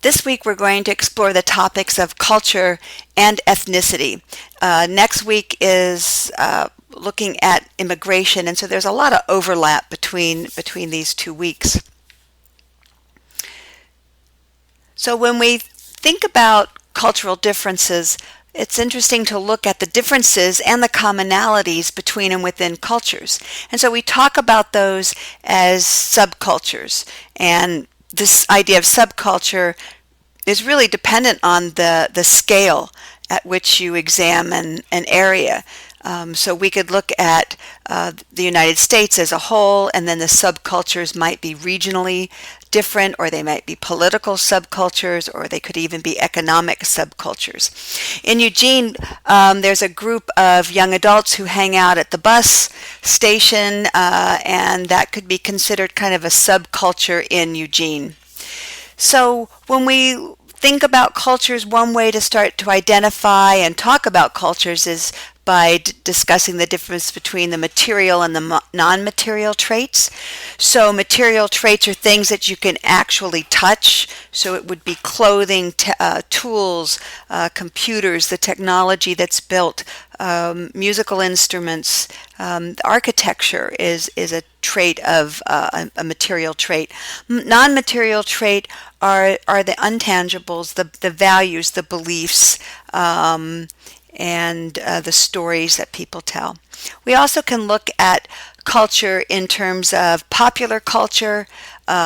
This week we're going to explore the topics of culture and ethnicity. Next week is looking at immigration, and so there's a lot of overlap between these 2 weeks. So when we think about cultural differences, it's interesting to look at the differences and the commonalities between and within cultures. And so we talk about those as subcultures. And this idea of subculture is really dependent on the scale at which you examine an area. So we could look at the United States as a whole, and then the subcultures might be regionally different, or they might be political subcultures, or they could even be economic subcultures. In Eugene, there's a group of young adults who hang out at the bus station, and that could be considered kind of a subculture in Eugene. So when we think about cultures, one way to start to identify and talk about cultures is by discussing the difference between the material and the non-material traits. So material traits are things that you can actually touch. So it would be clothing, tools, computers, the technology that's built, musical instruments. Architecture is a trait of a material trait. Non-material trait are the intangibles, the values, the beliefs, and the stories that people tell. We also can look at culture in terms of popular culture,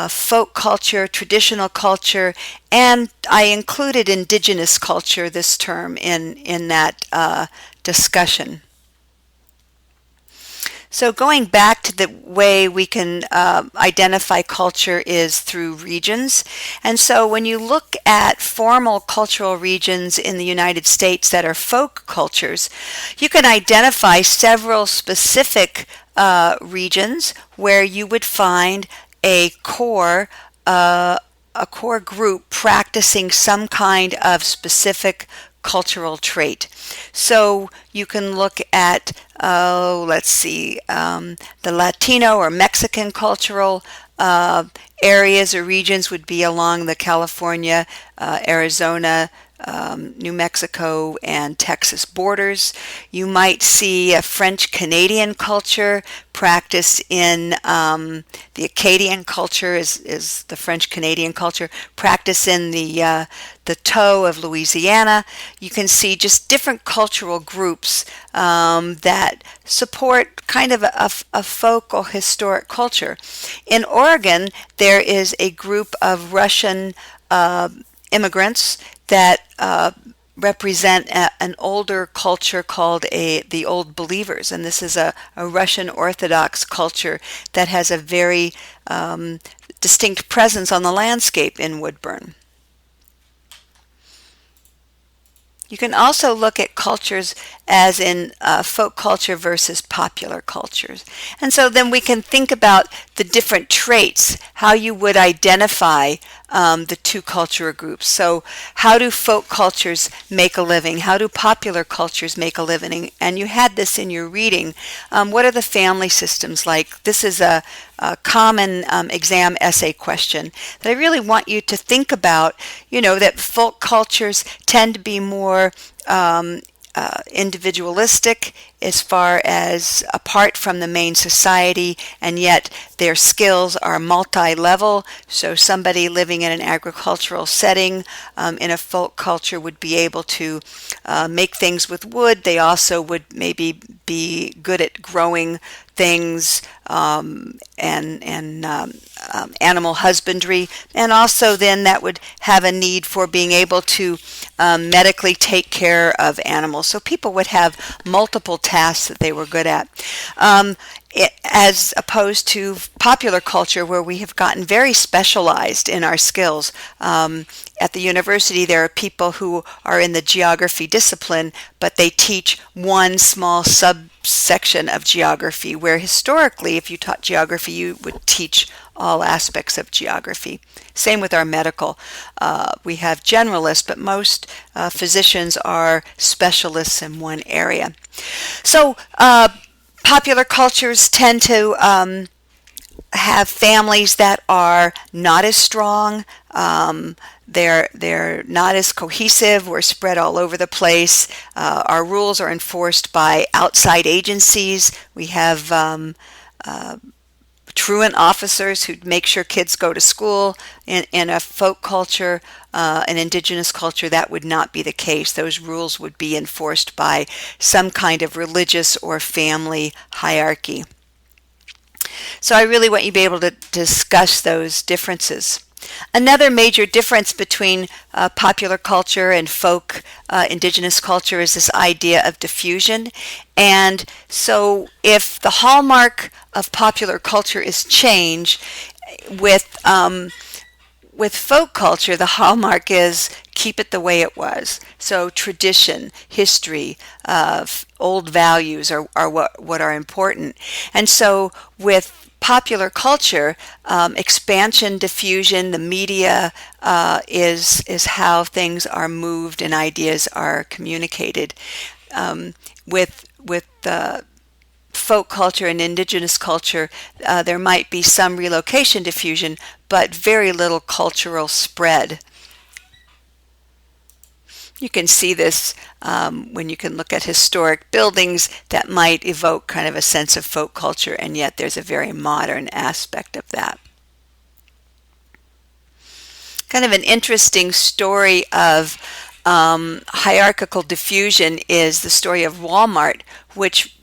folk culture, traditional culture, and I included indigenous culture this term in that discussion. So going back to the way we can identify culture is through regions. And so when you look at formal cultural regions in the United States that are folk cultures, you can identify several specific regions where you would find a core group practicing some kind of specific cultural trait. So you can look at, the Latino or Mexican cultural areas or regions would be along the California, Arizona, New Mexico, and Texas borders. You might see a French-Canadian culture practice in the Acadian culture is the French-Canadian culture, practice in the toe of Louisiana. You can see just different cultural groups that support kind of a folk or historic culture. In Oregon, there is a group of Russian immigrants that represent an older culture called the Old Believers, and this is a Russian Orthodox culture that has a very distinct presence on the landscape in Woodburn. You can also look at cultures as in folk culture versus popular cultures. And so then we can think about the different traits, how you would identify the two cultural groups. So how do folk cultures make a living? How do popular cultures make a living? And you had this in your reading. What are the family systems like? This is a common exam essay question that I really want you to think about, that folk cultures tend to be more individualistic as far as apart from the main society, and yet their skills are multi-level. So somebody living in an agricultural setting in a folk culture would be able to make things with wood. They also would maybe be good at growing things and animal husbandry, and also then that would have a need for being able to medically take care of animals. So people would have multiple tasks that they were good at. As opposed to popular culture, where we have gotten very specialized in our skills. At the university, there are people who are in the geography discipline, but they teach one small subsection of geography, where historically, if you taught geography, you would teach all aspects of geography. Same with our medical. We have generalists, but most physicians are specialists in one area. So, popular cultures tend to have families that are not as strong. They're not as cohesive. We're spread all over the place. Our rules are enforced by outside agencies. We have truant officers who make sure kids go to school. In a folk culture, an indigenous culture, that would not be the case. Those rules would be enforced by some kind of religious or family hierarchy. So I really want you to be able to discuss those differences. Another major difference between popular culture and folk indigenous culture is this idea of diffusion. And so if the hallmark of popular culture is change, with folk culture, the hallmark is keep it the way it was. So tradition, history, old values are what are important. And so with popular culture, expansion, diffusion, the media is how things are moved and ideas are communicated. With folk culture and indigenous culture, there might be some relocation diffusion, but very little cultural spread. You can see this when you can look at historic buildings that might evoke kind of a sense of folk culture, and yet there's a very modern aspect of that. Kind of an interesting story of hierarchical diffusion is the story of Walmart, which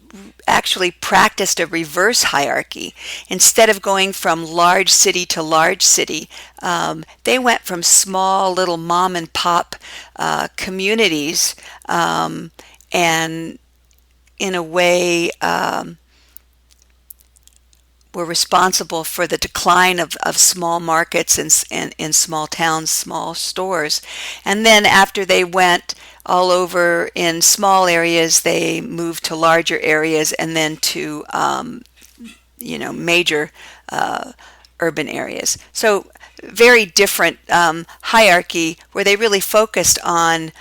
actually practiced a reverse hierarchy. Instead of going from large city to large city, they went from small little mom and pop communities, and in a way were responsible for the decline of small markets and in small towns, small stores. And then after they went all over in small areas, they moved to larger areas and then to major urban areas. So very different hierarchy where they really focused on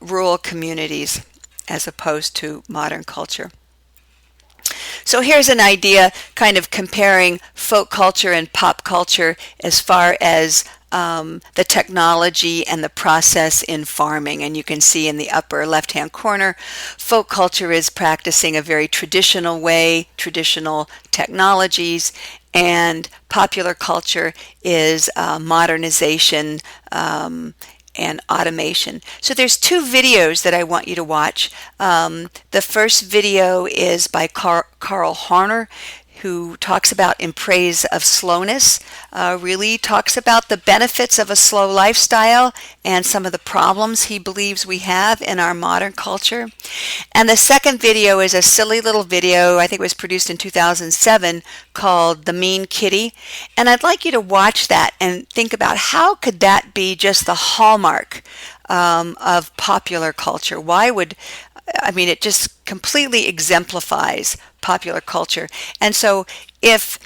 rural communities as opposed to modern culture. So here's an idea kind of comparing folk culture and pop culture as far as the technology and the process in farming. And you can see in the upper left-hand corner, folk culture is practicing a very traditional way, traditional technologies, and popular culture is modernization and automation. So there's two videos that I want you to watch. The first video is by Carl Horner, who talks about In Praise of Slowness, really talks about the benefits of a slow lifestyle and some of the problems he believes we have in our modern culture. And the second video is a silly little video, I think it was produced in 2007, called The Mean Kitty. And I'd like you to watch that and think about how could that be just the hallmark of popular culture. It just completely exemplifies popular culture. And so if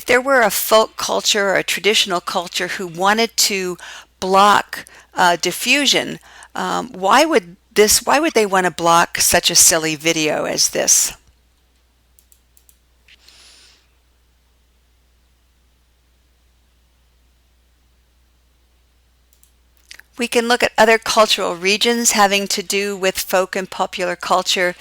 there were a folk culture or a traditional culture who wanted to block diffusion, why would they want to block such a silly video as this? We can look at other cultural regions having to do with folk and popular culture.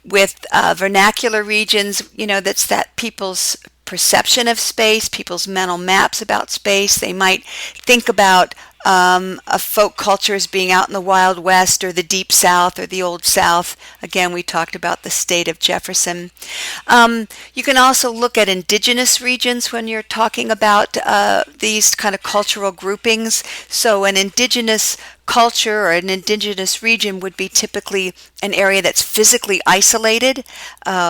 With vernacular regions, that's that people's perception of space, people's mental maps about space. They might think about a folk culture as being out in the Wild West or the Deep South or the Old South. Again, we talked about the state of Jefferson. You can also look at indigenous regions when you're talking about these kind of cultural groupings. So an indigenous culture or an indigenous region would be typically an area that's physically isolated.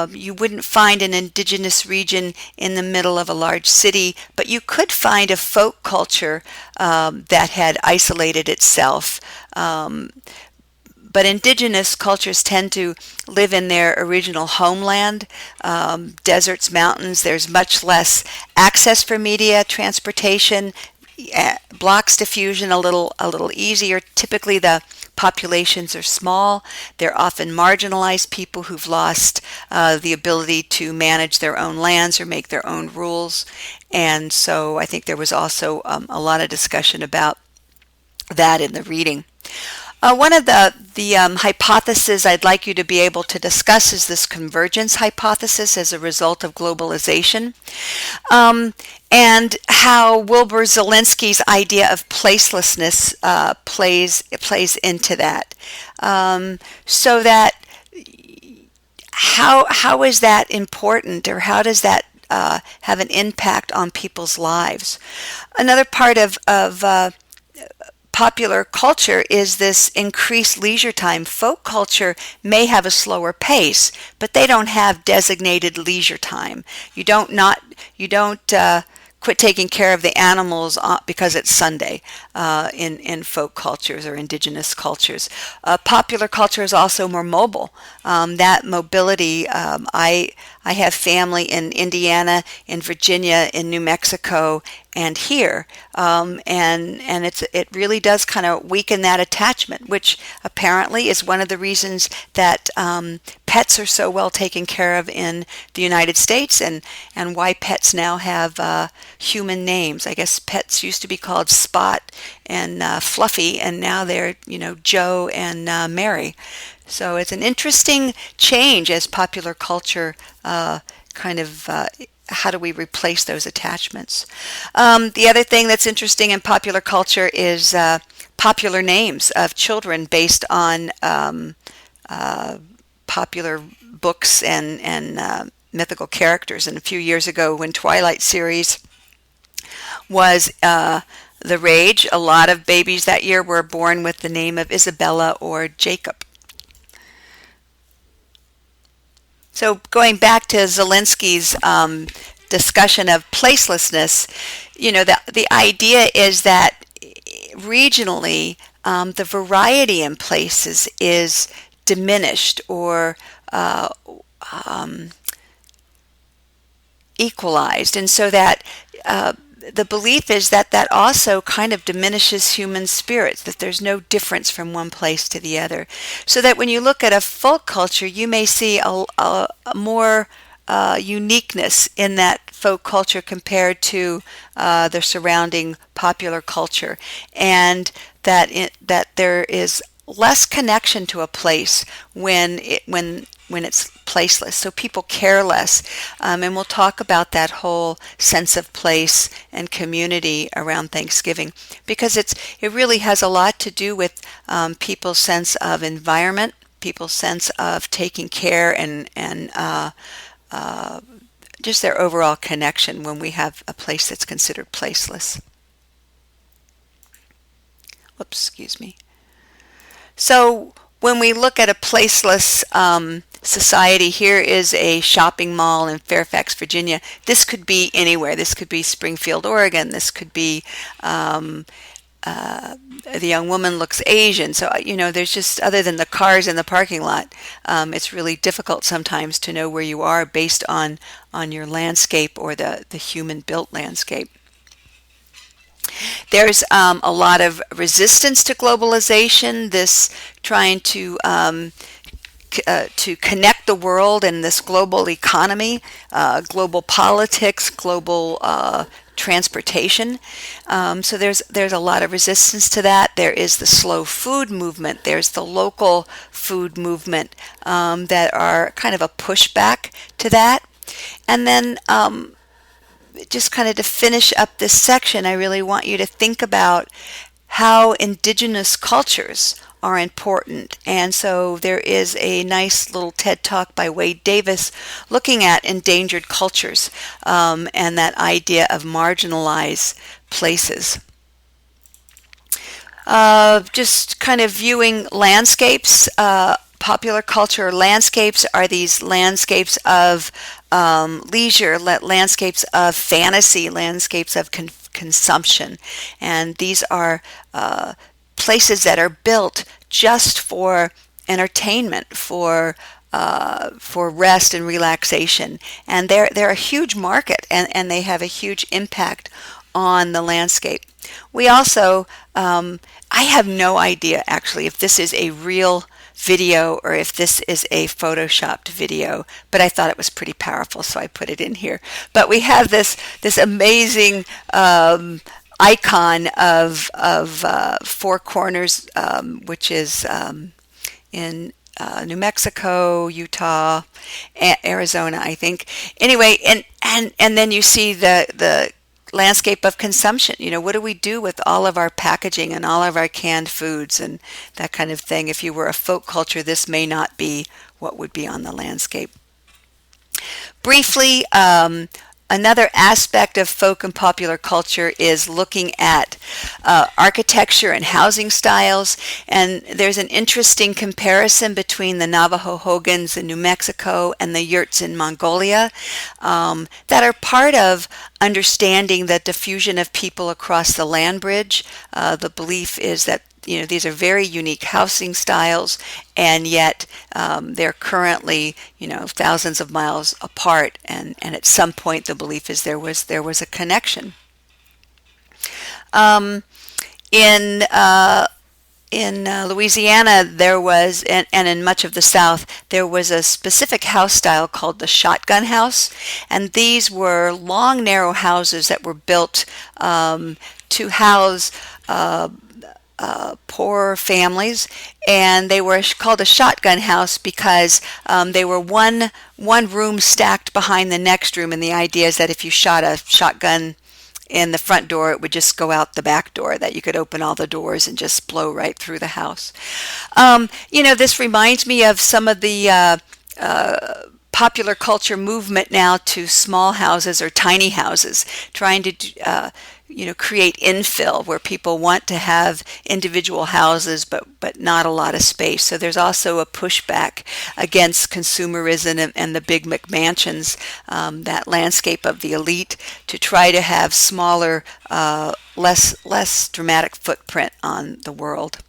You wouldn't find an indigenous region in the middle of a large city, but you could find a folk culture that had isolated itself. But indigenous cultures tend to live in their original homeland, deserts, mountains. There's much less access for media, transportation. blocks diffusion a little easier. Typically, the populations are small. They're often marginalized people who've lost the ability to manage their own lands or make their own rules. And so I think there was also a lot of discussion about that in the reading. One of the hypotheses I'd like you to be able to discuss is this convergence hypothesis as a result of globalization, and how Wilbur Zielinski's idea of placelessness plays into that. So that how is that important, or how does that have an impact on people's lives? Another part of popular culture is this increased leisure time. Folk culture may have a slower pace, but they don't have designated leisure time. You don't quit taking care of the animals because it's Sunday in folk cultures or indigenous cultures. Popular culture is also more mobile. That mobility, I have family in Indiana, in Virginia, in New Mexico, and here, and it really does kind of weaken that attachment, which apparently is one of the reasons that pets are so well taken care of in the United States, and why pets now have human names. I guess pets used to be called Spot and Fluffy, and now they're Joe and Mary. So it's an interesting change as popular culture how do we replace those attachments? The other thing that's interesting in popular culture is popular names of children based on popular books and mythical characters. And a few years ago, when Twilight series was the rage, a lot of babies that year were born with the name of Isabella or Jacob. So going back to Zielinski's discussion of placelessness, the idea is that regionally the variety in places is diminished or equalized, and so that the belief is that also kind of diminishes human spirits, that there's no difference from one place to the other. So that when you look at a folk culture, you may see a more uniqueness in that folk culture compared to the surrounding popular culture, and that there is less connection to a place when it's placeless. So people care less, and we'll talk about that whole sense of place and community around Thanksgiving, because it really has a lot to do with people's sense of environment, people's sense of taking care, and just their overall connection when we have a place that's considered placeless. Whoops, excuse me. So when we look at a placeless society, here is a shopping mall in Fairfax, Virginia. This could be anywhere. This could be Springfield, Oregon. This could be the young woman looks Asian. So, there's just, other than the cars in the parking lot, it's really difficult sometimes to know where you are based on your landscape or the human-built landscape. There's a lot of resistance to globalization, this trying to connect the world in this global economy, global politics, global transportation. So there's a lot of resistance to that. There is the slow food movement. There's the local food movement that are kind of a pushback to that. And then just kind of to finish up this section, I really want you to think about how indigenous cultures are important. And so there is a nice little TED Talk by Wade Davis looking at endangered cultures and that idea of marginalized places. Just kind of viewing landscapes. Popular culture landscapes are these landscapes of leisure, landscapes of fantasy, landscapes of consumption. And these are places that are built just for entertainment, for rest and relaxation. And they're a huge market, and they have a huge impact on the landscape. We also, I have no idea actually if this is a real video or if this is a photoshopped video, but I thought it was pretty powerful, so I put it in here. But we have this amazing icon of Four Corners, which is in New Mexico, Utah, Arizona, I think. Anyway, and then you see the landscape of consumption. You know, what do we do with all of our packaging and all of our canned foods and that kind of thing? If you were a folk culture, this may not be what would be on the landscape. Briefly, another aspect of folk and popular culture is looking at architecture and housing styles. And there's an interesting comparison between the Navajo hogans in New Mexico and the yurts in Mongolia that are part of understanding the diffusion of people across the land bridge. The belief is that these are very unique housing styles, and yet they're currently, thousands of miles apart. And at some point, the belief is there was a connection. In Louisiana, there was, and in much of the South, there was a specific house style called the shotgun house, and these were long, narrow houses that were built to house poor families, and they were called a shotgun house because they were one room stacked behind the next room, and the idea is that if you shot a shotgun in the front door, it would just go out the back door, that you could open all the doors and just blow right through the house. This reminds me of some of the popular culture movement now to small houses or tiny houses, trying to create infill where people want to have individual houses but not a lot of space. So there's also a pushback against consumerism and the big McMansions, that landscape of the elite, to try to have smaller, less dramatic footprint on the world.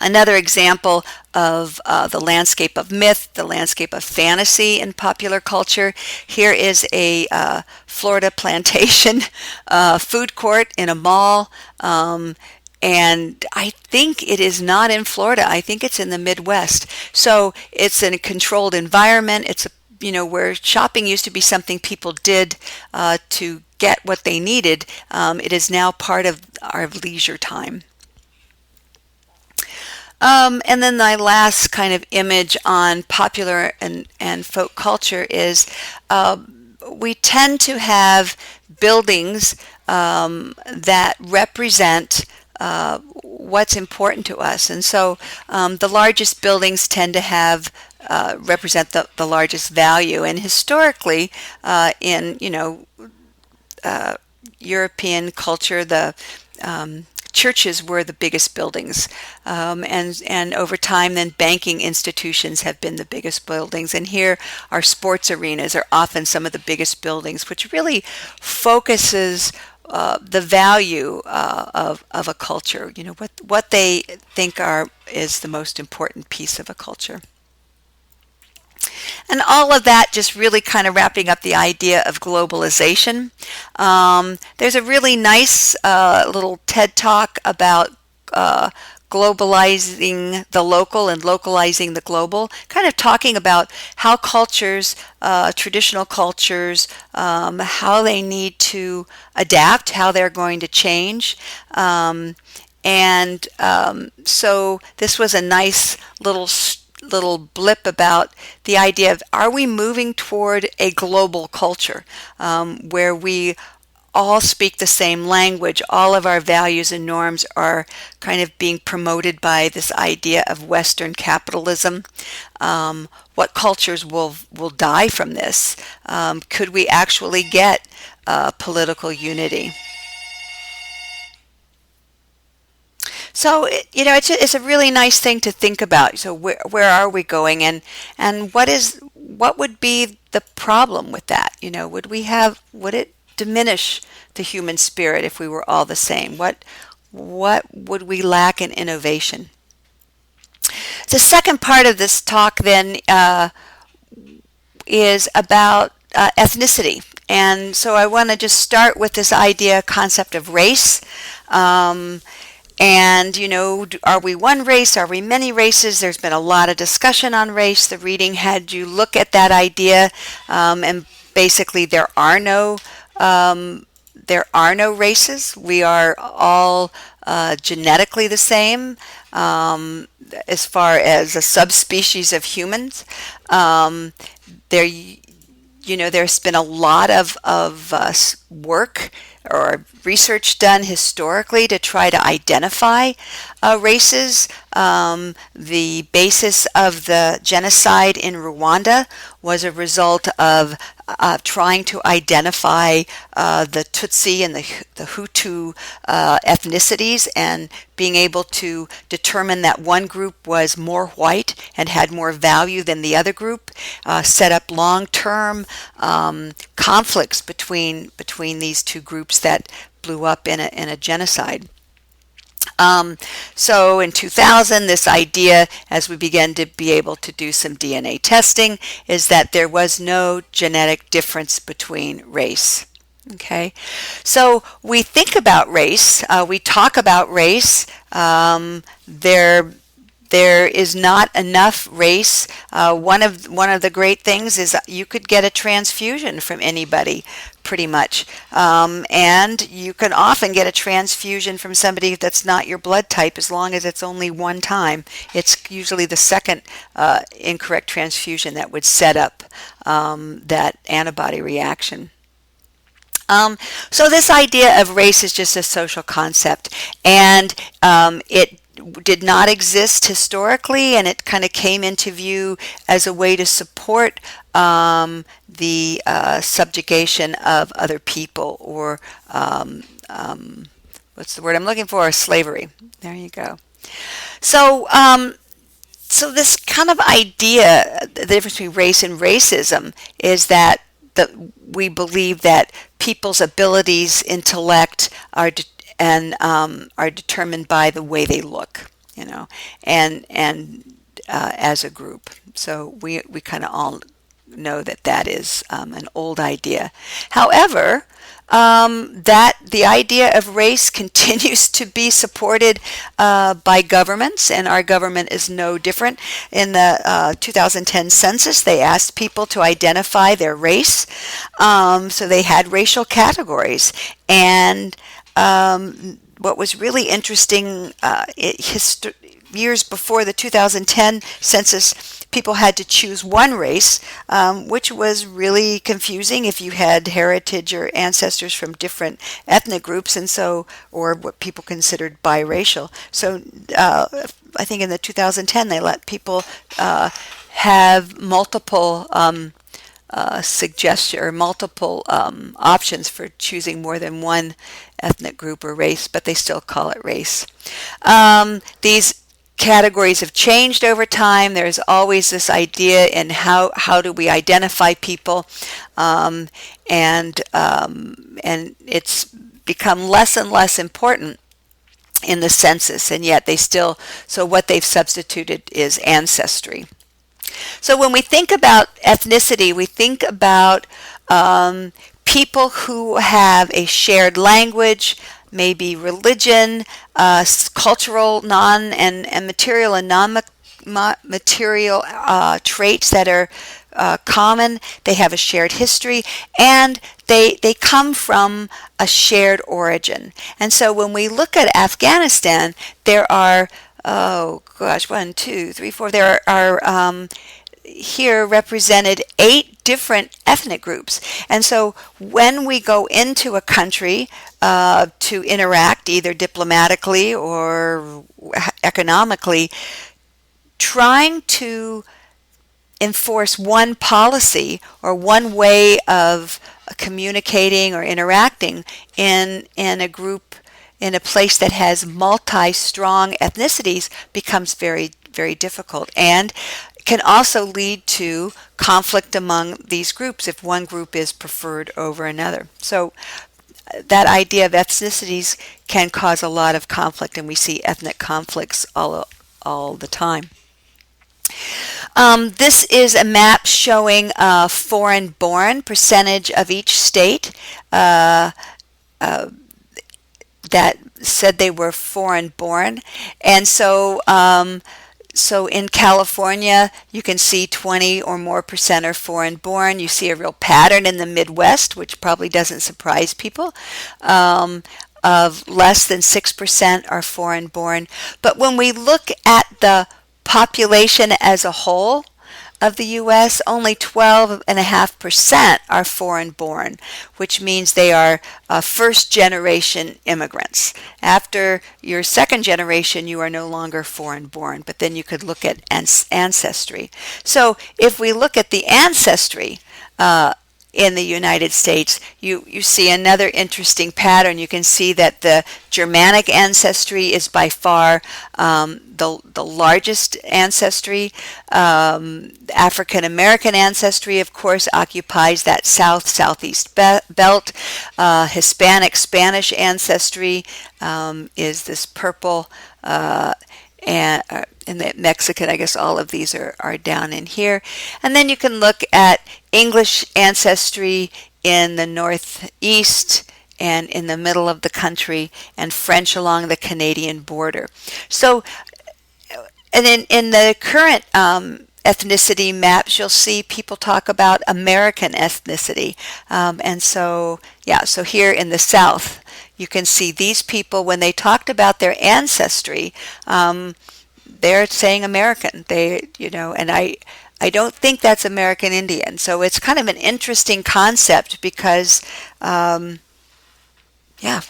Another example of the landscape of myth, the landscape of fantasy in popular culture. Here is a Florida plantation food court in a mall. And I think it is not in Florida. I think it's in the Midwest. So it's in a controlled environment. It's where shopping used to be something people did to get what they needed. It is now part of our leisure time. And then my last kind of image on popular and folk culture is we tend to have buildings that represent what's important to us. And so the largest buildings tend to have represent the largest value. And historically, in European culture, the churches were the biggest buildings, and over time then banking institutions have been the biggest buildings, and here our sports arenas are often some of the biggest buildings, which really focuses the value of a culture, what they think is the most important piece of a culture. And all of that just really kind of wrapping up the idea of globalization. There's a really nice little TED Talk about globalizing the local and localizing the global, kind of talking about how cultures, traditional cultures, how they need to adapt, how they're going to change. So this was a nice little blip about the idea of, are we moving toward a global culture where we all speak the same language, all of our values and norms are kind of being promoted by this idea of Western capitalism? What cultures will die from this? Could we actually get political unity? So it's a really nice thing to think about. So where are we going, and what would be the problem with that? Would it diminish the human spirit if we were all the same? What would we lack in innovation? The second part of this talk then is about ethnicity. And so I want to just start with this concept of race. Um, and, are we one race? Are we many races? There's been a lot of discussion on race. The reading had you look at that idea, and basically um, there are no races. We are all genetically the same as far as a subspecies of humans. There there's been a lot of work or research done historically to try to identify races. The basis of the genocide in Rwanda was a result of trying to identify the Tutsi and the Hutu ethnicities, and being able to determine that one group was more white and had more value than the other group, set up long-term conflicts between these two groups that blew up in a genocide. So in 2000, this idea, as we began to be able to do some DNA testing, is that there was no genetic difference between race. Okay, so we think about race, we talk about race. There is not enough race. One of the great things is you could get a transfusion from anybody, pretty much, and you can often get a transfusion from somebody that's not your blood type, as long as it's only one time. It's usually the second incorrect transfusion that would set up that antibody reaction. So this idea of race is just a social concept, and it did not exist historically, and it kind of came into view as a way to support the subjugation of other people, or what's the word I'm looking for? Slavery. There you go. So, so this kind of idea, the difference between race and racism, is that we believe that people's abilities, intellect, are determined by the way they look, and as a group. So we kind of all know that is an old idea. However, that the idea of race continues to be supported by governments, and our government is no different. In the 2010 census, they asked people to identify their race, so they had racial categories. And what was really interesting, years before the 2010 census, people had to choose one race, which was really confusing if you had heritage or ancestors from different ethnic groups, or what people considered biracial. So I think in the 2010 they let people have multiple suggestion or multiple options for choosing more than one ethnic group or race, but they still call it race. These categories have changed over time. There's always this idea in how do we identify people, and it's become less and less important in the census, and yet so what they've substituted is ancestry. So when we think about ethnicity, we think about people who have a shared language, maybe religion, cultural, and material and non-material traits that are common. They have a shared history, and they come from a shared origin. And so when we look at Afghanistan, there are, oh gosh, 1, 2, 3, 4, there are here represented 8 different ethnic groups. And so when we go into a country to interact, either diplomatically or economically, trying to enforce one policy or one way of communicating or interacting in a group, in a place that has multi-strong ethnicities, becomes very, very difficult, and can also lead to conflict among these groups if one group is preferred over another. So that idea of ethnicities can cause a lot of conflict, and we see ethnic conflicts all the time. This is a map showing foreign-born percentage of each state that said they were foreign-born, and so in California, you can see 20 or more percent are foreign born. You see a real pattern in the Midwest, which probably doesn't surprise people, of less than 6% are foreign born. But when we look at the population as a whole of the U.S., only 12.5% are foreign born, which means they are first generation immigrants. After your second generation, you are no longer foreign born, but then you could look at ancestry. So if we look at the ancestry, in the United States, you see another interesting pattern. You can see that the Germanic ancestry is by far the largest ancestry. African American ancestry, of course, occupies that southeast belt. Hispanic Spanish ancestry is this purple. And the Mexican, I guess all of these are down in here. And then you can look at English ancestry in the northeast and in the middle of the country, and French along the Canadian border. So, and in the current ethnicity maps, you'll see people talk about American ethnicity. And so, yeah, so here in the South, you can see these people, when they talked about their ancestry, they're saying American. And I don't think that's American Indian. So it's kind of an interesting concept because, I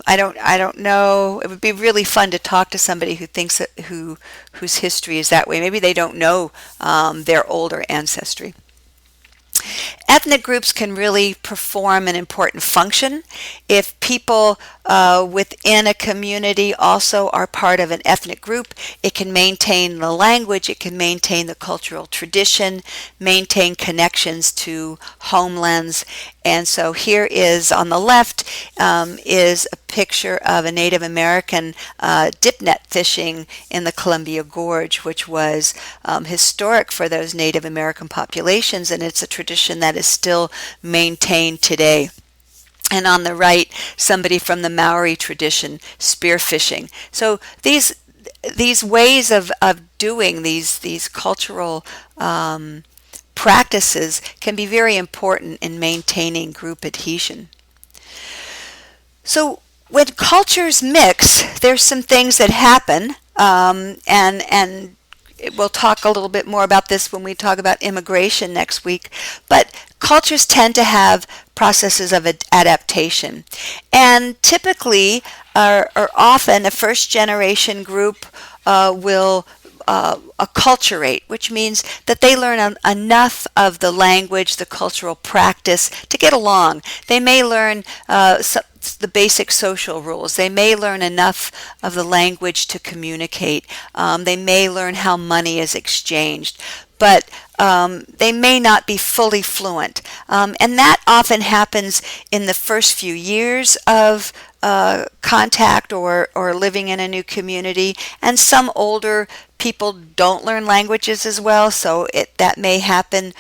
don't know. It would be really fun to talk to somebody who thinks whose history is that way. Maybe they don't know their older ancestry. Ethnic groups can really perform an important function. If people within a community also are part of an ethnic group, it can maintain the language, it can maintain the cultural tradition, maintain connections to homelands. And so here is on the left is a picture of a Native American dip net fishing in the Columbia Gorge, which was historic for those Native American populations, and it's a tradition that is still maintained today. And on the right, somebody from the Maori tradition, spearfishing. So these ways of doing these cultural practices can be very important in maintaining group adhesion. So when cultures mix, there's some things that happen, and we'll talk a little bit more about this when we talk about immigration next week. But cultures tend to have processes of adaptation, and typically or often a first generation group will acculturate, which means that they learn enough of the language, the cultural practice to get along. They may learn the basic social rules. They may learn enough of the language to communicate. They may learn how money is exchanged, but they may not be fully fluent. And that often happens in the first few years of contact or living in a new community. And some older people don't learn languages as well, so that may happen.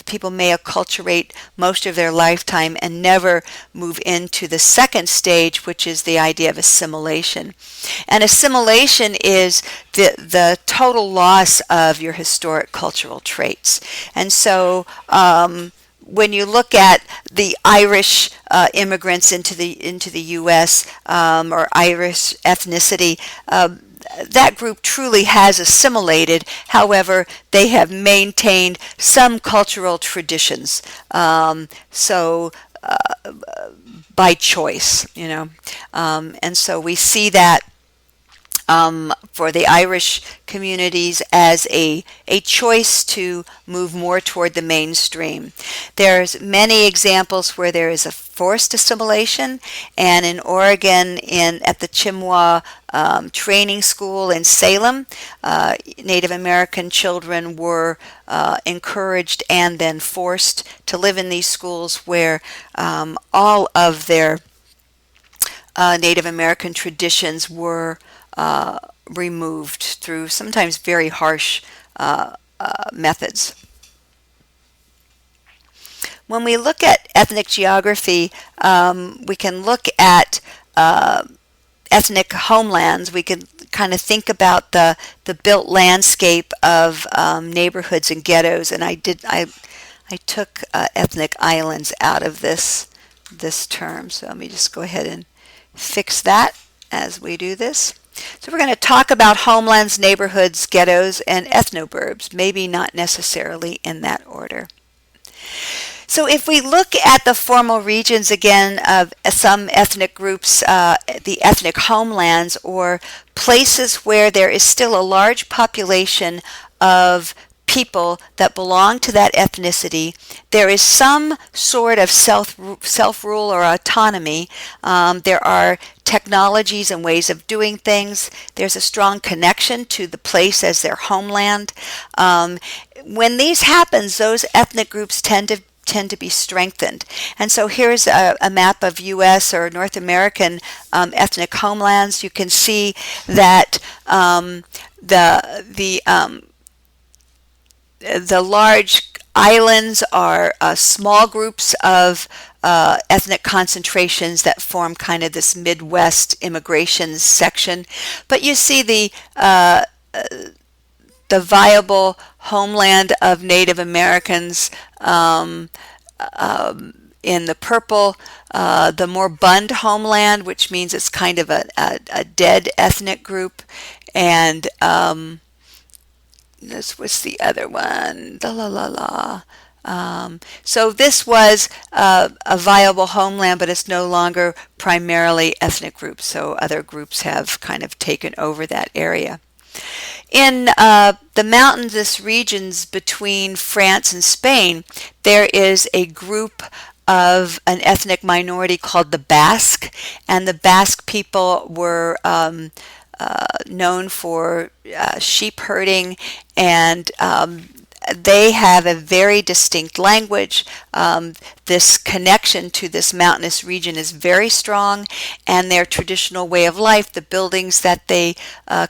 People may acculturate most of their lifetime and never move into the second stage, which is the idea of assimilation. And assimilation is the total loss of your historic cultural traits. And so when you look at the Irish immigrants into the U.S. Or Irish ethnicity, that group truly has assimilated. However, they have maintained some cultural traditions. So by choice, and so we see that for the Irish communities as a choice to move more toward the mainstream. There's many examples where there is a forced assimilation, and in Oregon, at the Chippewa training school in Salem, Native American children were encouraged and then forced to live in these schools where all of their Native American traditions were removed through sometimes very harsh methods. When we look at ethnic geography, we can look at ethnic homelands. We can kind of think about the built landscape of neighborhoods and ghettos, and I took ethnic islands out of this term. So let me just go ahead and fix that as we do this. So we're going to talk about homelands, neighborhoods, ghettos, and ethnoburbs, maybe not necessarily in that order. So if we look at the formal regions again of some ethnic groups, the ethnic homelands, or places where there is still a large population of people that belong to that ethnicity, there is some sort of self-rule or autonomy. There are technologies and ways of doing things. There's a strong connection to the place as their homeland. When these happens, those ethnic groups tend to be strengthened. And so here's a map of U.S. or North American ethnic homelands. You can see that the large islands are small groups of ethnic concentrations that form kind of this Midwest immigration section. But you see the viable homeland of Native Americans in the purple, the more bund homeland, which means it's kind of a dead ethnic group, and this was the other one, so this was a viable homeland, but it's no longer primarily ethnic groups, so other groups have kind of taken over that area. In the mountainous regions between France and Spain, there is a group of an ethnic minority called the Basque, and the Basque people were known for sheep herding, and they have a very distinct language. This connection to this mountainous region is very strong, and their traditional way of life, the buildings that they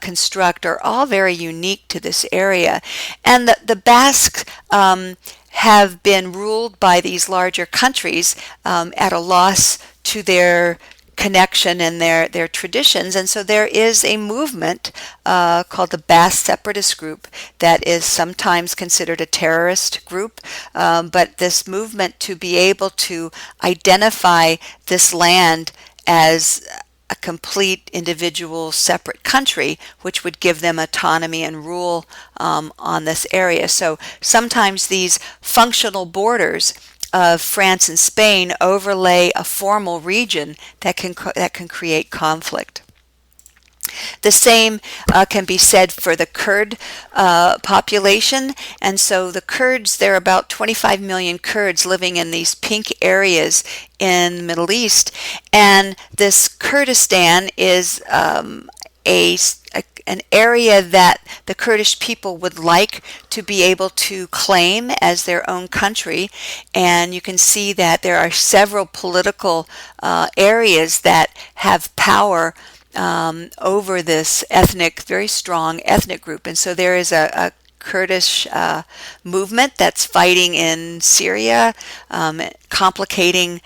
construct, are all very unique to this area. And the Basques have been ruled by these larger countries at a loss to their connection and their traditions, and so there is a movement called the Basque Separatist Group that is sometimes considered a terrorist group, but this movement to be able to identify this land as a complete individual separate country, which would give them autonomy and rule on this area. So sometimes these functional borders of France and Spain overlay a formal region that can create conflict. The same can be said for the Kurd population, and so the Kurds, there are about 25 million Kurds living in these pink areas in the Middle East, and this Kurdistan is an area that the Kurdish people would like to be able to claim as their own country, and you can see that there are several political areas that have power over this very strong ethnic group. And so there is a Kurdish movement that's fighting in Syria, complicating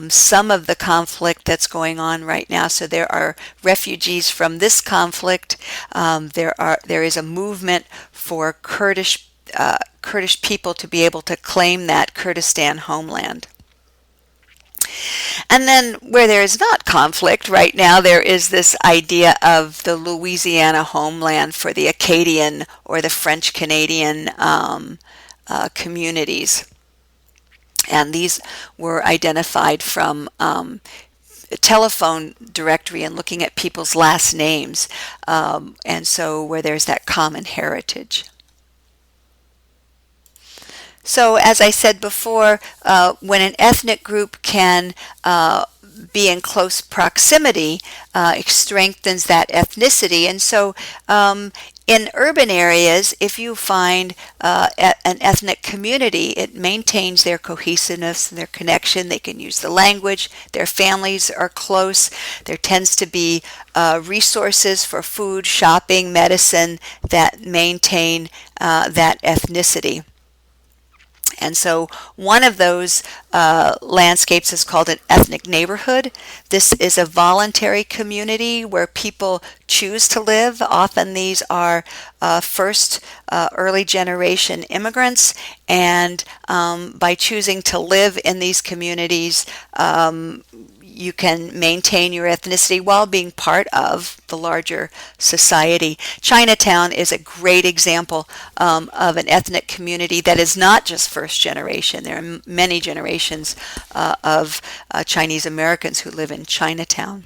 some of the conflict that's going on right now. So there are refugees from this conflict. There is a movement for Kurdish people to be able to claim that Kurdistan homeland. And then where there is not conflict right now, there is this idea of the Louisiana homeland for the Acadian or the French Canadian communities. And these were identified from a telephone directory and looking at people's last names. And so where there's that common heritage. So as I said before, when an ethnic group can be in close proximity strengthens that ethnicity. And so in urban areas, if you find an ethnic community, it maintains their cohesiveness and their connection. They can use the language. Their families are close. There tends to be resources for food, shopping, medicine that maintain that ethnicity. And so one of those landscapes is called an ethnic neighborhood. This is a voluntary community where people choose to live. Often these are first early generation immigrants, and by choosing to live in these communities, you can maintain your ethnicity while being part of the larger society. Chinatown is a great example of an ethnic community that is not just first generation. There are many generations of Chinese Americans who live in Chinatown.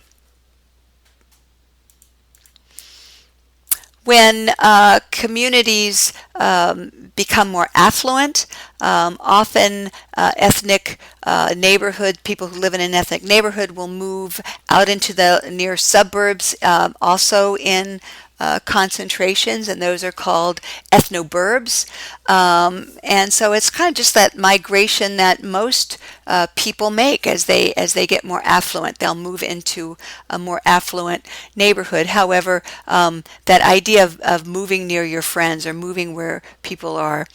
When communities become more affluent, often ethnic neighborhood, people who live in an ethnic neighborhood will move out into the near suburbs, also in concentrations, and those are called ethnoburbs. And so it's kind of just that migration that most people make as they get more affluent. They'll move into a more affluent neighborhood. However, that idea of moving near your friends or moving where people are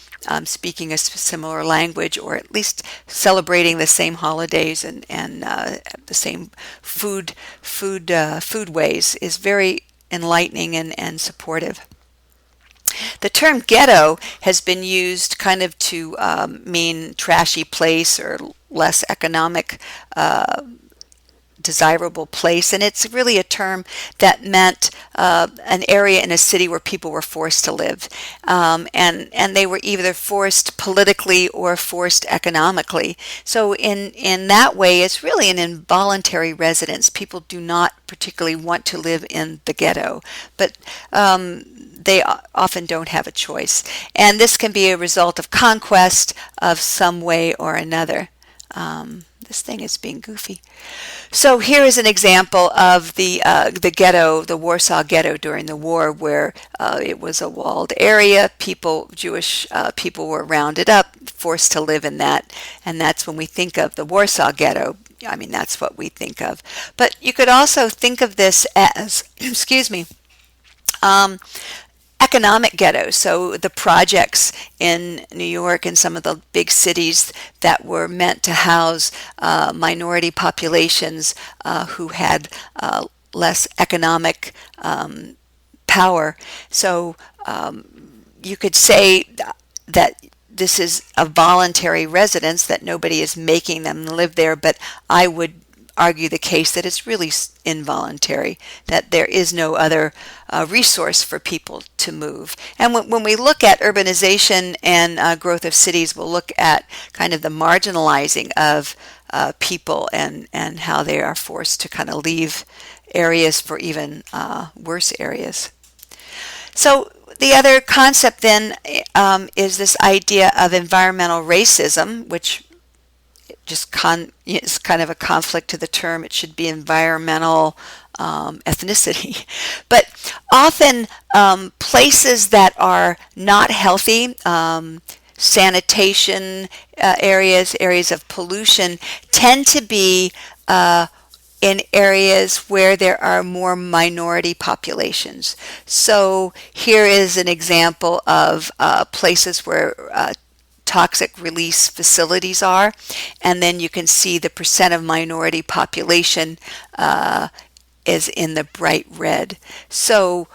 speaking a similar language, or at least celebrating the same holidays and the same food ways, is very enlightening and supportive. The term ghetto has been used kind of to mean trashy place or less economic desirable place, and it's really a term that meant an area in a city where people were forced to live, and they were either forced politically or forced economically. So in that way, it's really an involuntary residence. People do not particularly want to live in the ghetto, but they often don't have a choice, and this can be a result of conquest of some way or another. This thing is being goofy. So here is an example of the ghetto, the Warsaw Ghetto during the war, where it was a walled area. Jewish people were rounded up, forced to live in that, and that's when we think of the Warsaw Ghetto. I mean, that's what we think of. But you could also think of this as, excuse me, economic ghettos. So the projects in New York and some of the big cities that were meant to house minority populations who had less economic power. So you could say that this is a voluntary residence, that nobody is making them live there, but I would argue the case that it's really involuntary, that there is no other resource for people to move. And when we look at urbanization and growth of cities, we'll look at kind of the marginalizing of people and how they are forced to kind of leave areas for even worse areas. So the other concept then is this idea of environmental racism, which just is kind of a conflict to the term. It should be environmental ethnicity. But often places that are not healthy, sanitation areas of pollution, tend to be in areas where there are more minority populations. So here is an example of places where toxic release facilities are, and then you can see the percent of minority population is in the bright red. So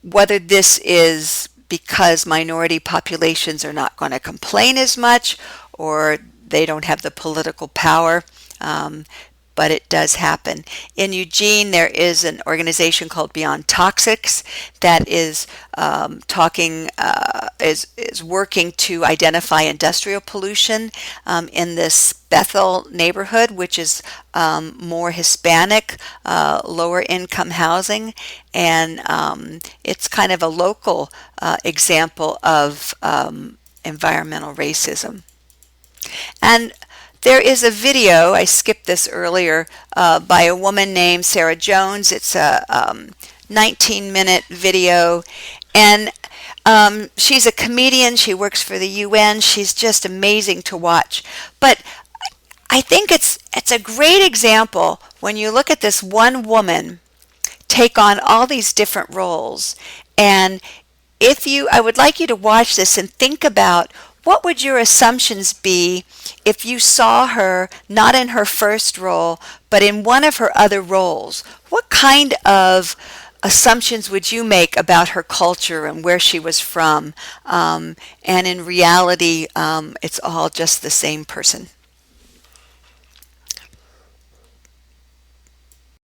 whether this is because minority populations are not going to complain as much, or they don't have the political power, but it does happen. In Eugene, there is an organization called Beyond Toxics that is is working to identify industrial pollution in this Bethel neighborhood, which is more Hispanic, lower income housing, and it's kind of a local example of environmental racism. And there is a video, I skipped this earlier by a woman named Sarah Jones. It's a 19-minute video, and she's a comedian. She works for the UN. She's just amazing to watch. But I think it's a great example when you look at this one woman take on all these different roles. And I would like you to watch this and think about, what would your assumptions be if you saw her not in her first role, but in one of her other roles? What kind of assumptions would you make about her culture and where she was from? And in reality, it's all just the same person.